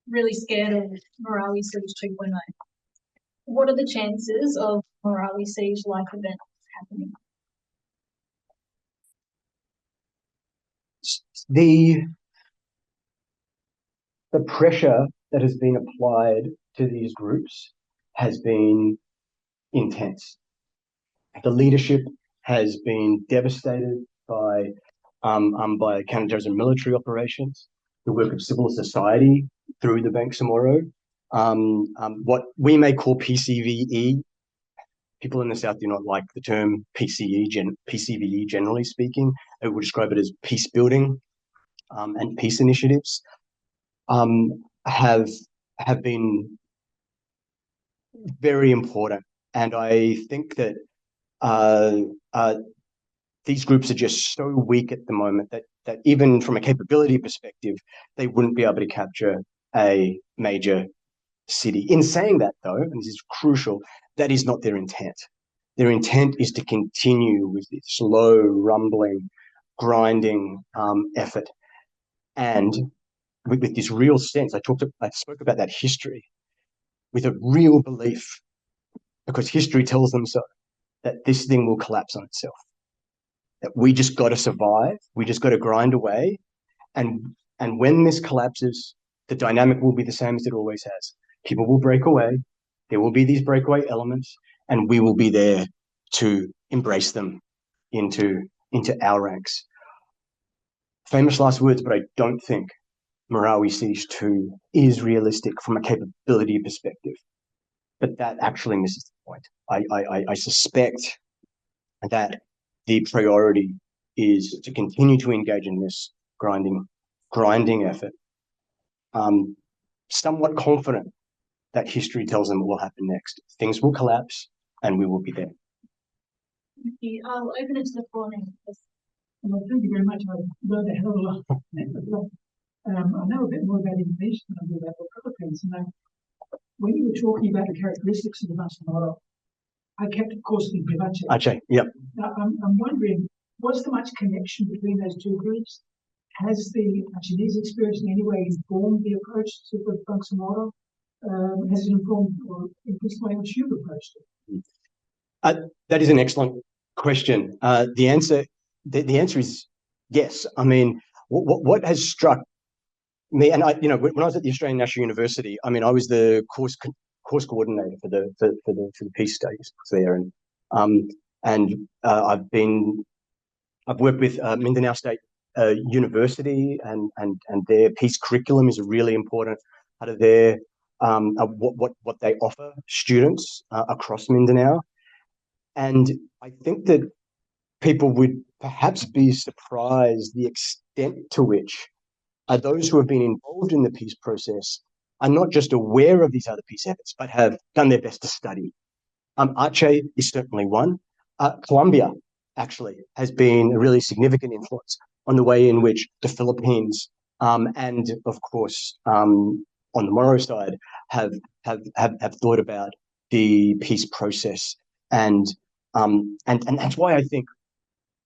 really scared of Marawi Siege 2.0. What are the chances of Marawi Siege-like events happening? The pressure that has been applied to these groups has been intense. The leadership has been devastated by counterterrorism military operations, the work of civil society through the Bangsamoro, what we may call PCVE. People in the South do not like the term PCVE generally speaking. They would describe it as peace building and peace initiatives. Have been very important, and I think that these groups are just so weak at the moment that even from a capability perspective, they wouldn't be able to capture a major city. In saying that, though, and this is crucial, that is not their intent. Their intent is to continue with this slow, rumbling, grinding effort, and with this real sense. I spoke about that history with a real belief, because history tells them so, that this thing will collapse on itself. That we just got to survive. We just got to grind away, and when this collapses, the dynamic will be the same as it always has. People will break away. There will be these breakaway elements, and we will be there to embrace them into our ranks. Famous last words, but I don't think Marawi Siege 2 is realistic from a capability perspective. But that actually misses the point. I suspect that the priority is to continue to engage in this grinding effort. Somewhat confident that history tells them what will happen next. Things will collapse, and we will be there. Thank you. I'll open it to the floor now. Well, thank you very much. I've learned a hell of a lot. I know a bit more about Indonesia than I do about the Philippines. And when you were talking about the characteristics of the Bangsamoro, I kept, of course, the Aceh. Aceh, yep. Now, I'm wondering, was there much connection between those two groups? Has the Chinese experience in any way informed the approach to the Bangsamoro? Has it informed or influenced the way in which you've approached it? That is an excellent question. The answer is yes. I mean, what has struck me, and when I was at the Australian National University, I mean, I was the course coordinator for the peace studies there, and I've worked with Mindanao State University, and their peace curriculum is a really important part of their what they offer students across Mindanao. And I think that people would perhaps be surprised the extent to which those who have been involved in the peace process are not just aware of these other peace efforts, but have done their best to study. Aceh is certainly one. Colombia actually has been a really significant influence on the way in which the Philippines and, of course, on the Moro side have thought about the peace process, and that's why I think,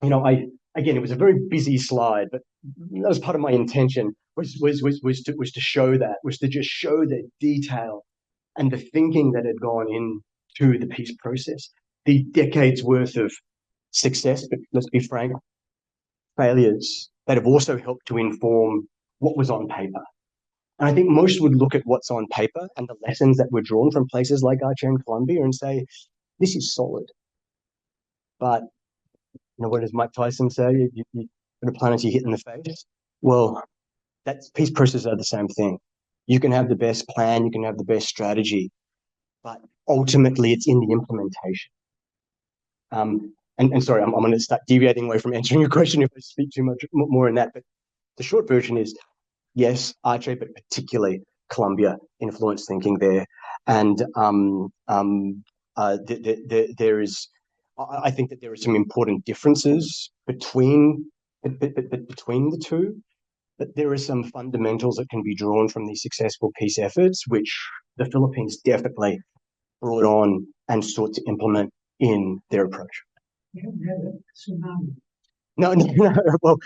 again, it was a very busy slide, but that was part of my intention was to show that, was to just show the detail and the thinking that had gone into the peace process, the decades worth of success. But let's be frank, failures that have also helped to inform what was on paper. And I think most would look at what's on paper and the lessons that were drawn from places like Archer and Columbia and say, this is solid. But, what does Mike Tyson say? You put a planet you hit in the face. Well, peace processes are the same thing. You can have the best plan, you can have the best strategy, but ultimately it's in the implementation. And sorry, I'm going to start deviating away from answering your question if I speak too much more in that. But the short version is, yes, Archer, but particularly Columbia influenced thinking there. And there is, I think that there are some important differences between the two, but there are some fundamentals that can be drawn from these successful peace efforts, which the Philippines definitely brought on and sought to implement in their approach. You haven't had a tsunami. No. Well,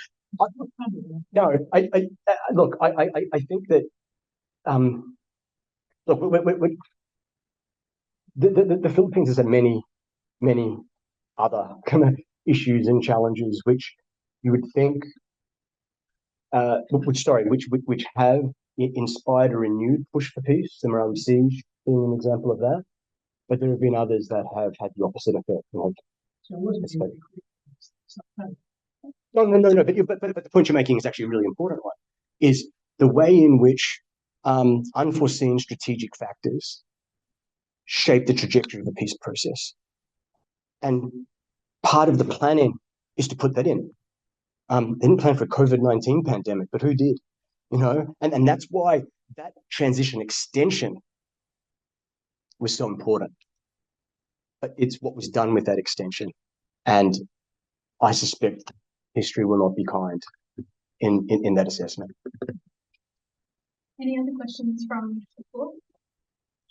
no. Look. I think that look. The Philippines has had many other kind of issues and challenges, which you would think, which have inspired a renewed push for peace. The Morale Siege being an example of that, but there have been others that have had the opposite effect. So it wasn't No. But the point you're making is actually a really important one. Is the way in which unforeseen strategic factors shape the trajectory of the peace process, and part of the planning is to put that in. They didn't plan for a COVID-19 pandemic, but who did? And that's why that transition extension was so important. But it's what was done with that extension, and I suspect history will not be kind in that assessment. Any other questions from the floor?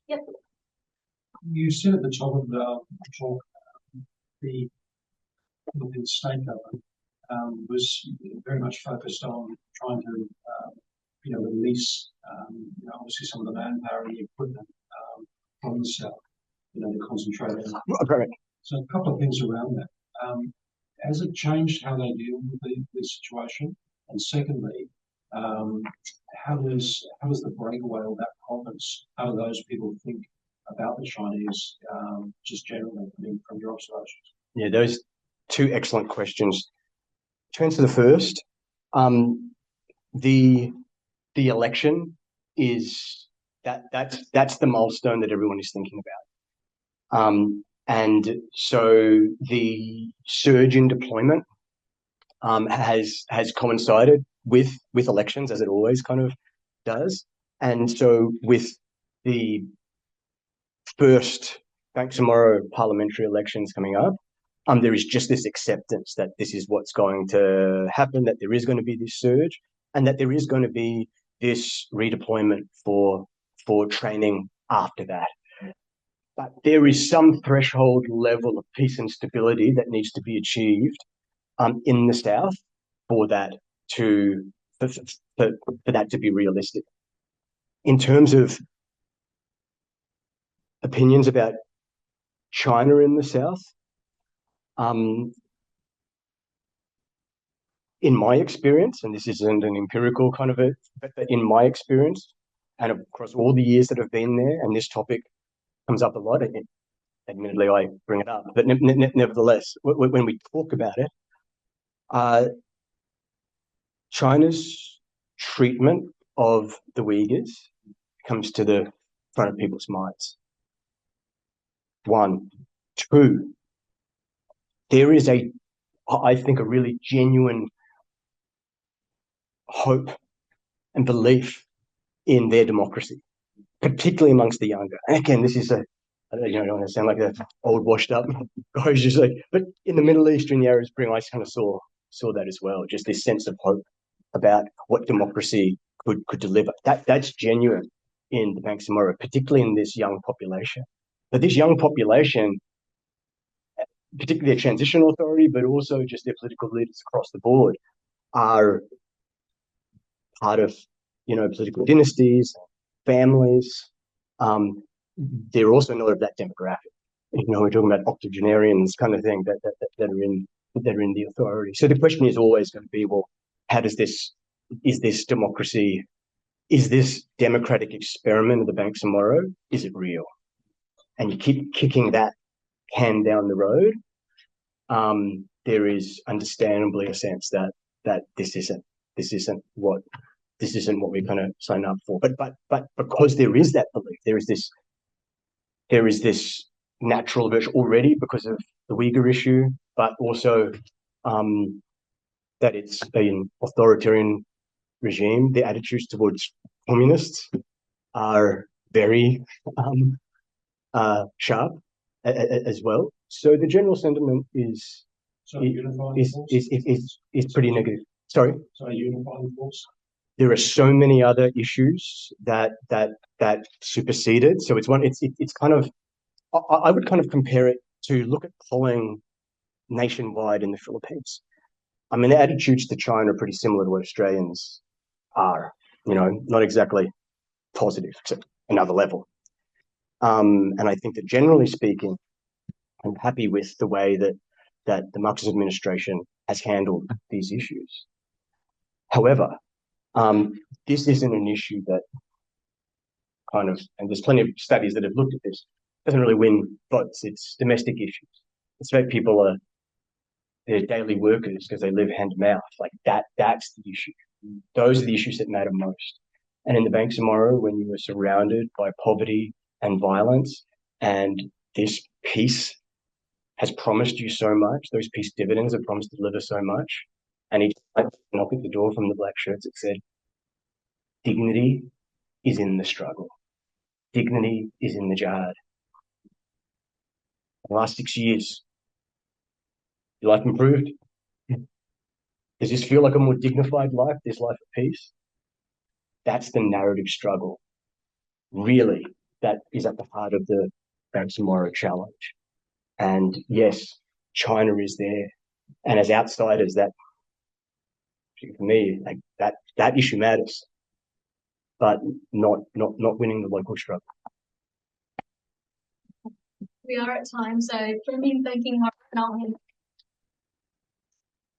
Yep. You said at the top of the talk the state government was very much focused on trying to release obviously some of the manpower and the equipment from the south, to concentrate on. Right. So a couple of things around that. Has it changed how they deal with the situation? And secondly, how does the breakaway of that province, how do those people think about the Chinese just generally from your observations? Yeah, those two excellent questions. To answer the first, the election is that's the milestone that everyone is thinking about. And so the surge in deployment has coincided with elections, as it always kind of does. And so with the first Bangsamoro parliamentary elections coming up, there is just this acceptance that this is what's going to happen, that there is going to be this surge, and that there is going to be this redeployment for training after that. But there is some threshold level of peace and stability that needs to be achieved in the South for that to be realistic. In terms of opinions about China in the South, in my experience, and this isn't an empirical kind of but in my experience, and across all the years that I've been there, and this topic comes up a lot. Admittedly, I bring it up, but nevertheless, when we talk about it, China's treatment of the Uyghurs comes to the front of people's minds. One. Two, there is I think, a really genuine hope and belief in their democracy, particularly amongst the younger. And again, this is I don't want to sound like an old washed up guy who's just like, but in the Middle East, during the Arab Spring, I kind of saw that as well. Just this sense of hope about what democracy could deliver. That's genuine in the Bangsamoro, particularly in this young population. But this young population, particularly a transitional authority, but also just their political leaders across the board, are part of political dynasties, families. They're also not of that demographic. We're talking about octogenarians kind of thing that are in that are in the authority. So the question is always going to be, well, how does this, is this democracy, is this democratic experiment of the Bangsamoro, is it real? And you keep kicking that can down the road, there is understandably a sense that this isn't what we're going to sign up for. But because there is that belief, there is this natural aversion already because of the Uyghur issue, but also that it's an authoritarian regime. The attitudes towards communists are very sharp as well. So the general sentiment is pretty negative. Sorry. So unifying force. There are so many other issues that superseded. So it's kind of, I would kind of compare it to look at polling nationwide in the Philippines. I mean, the attitudes to China are pretty similar to what Australians are. You know, not exactly positive, except another level. And I think that generally speaking, I'm happy with the way that the Marcos administration has handled these issues. However, this isn't an issue that kind of, and there's plenty of studies that have looked at this, doesn't really win votes. It's domestic issues. It's about people are they're daily workers because they live hand to mouth. Like that's the issue. Those are the issues that matter most. And in the Bangsamoro, when you were surrounded by poverty and violence, and this peace has promised you so much, those peace dividends have promised to deliver so much, and each knock at the door from the black shirts, it said, dignity is in the struggle. Dignity is in the jihad. The last 6 years, your life improved? Does this feel like a more dignified life, this life of peace? That's the narrative struggle. Really, that is at the heart of the Bangsamoro challenge. And yes, China is there. And as outsiders, that, for me, like that issue matters, but not winning the local struggle. We are at time, so join me in thanking Mark and I'll hand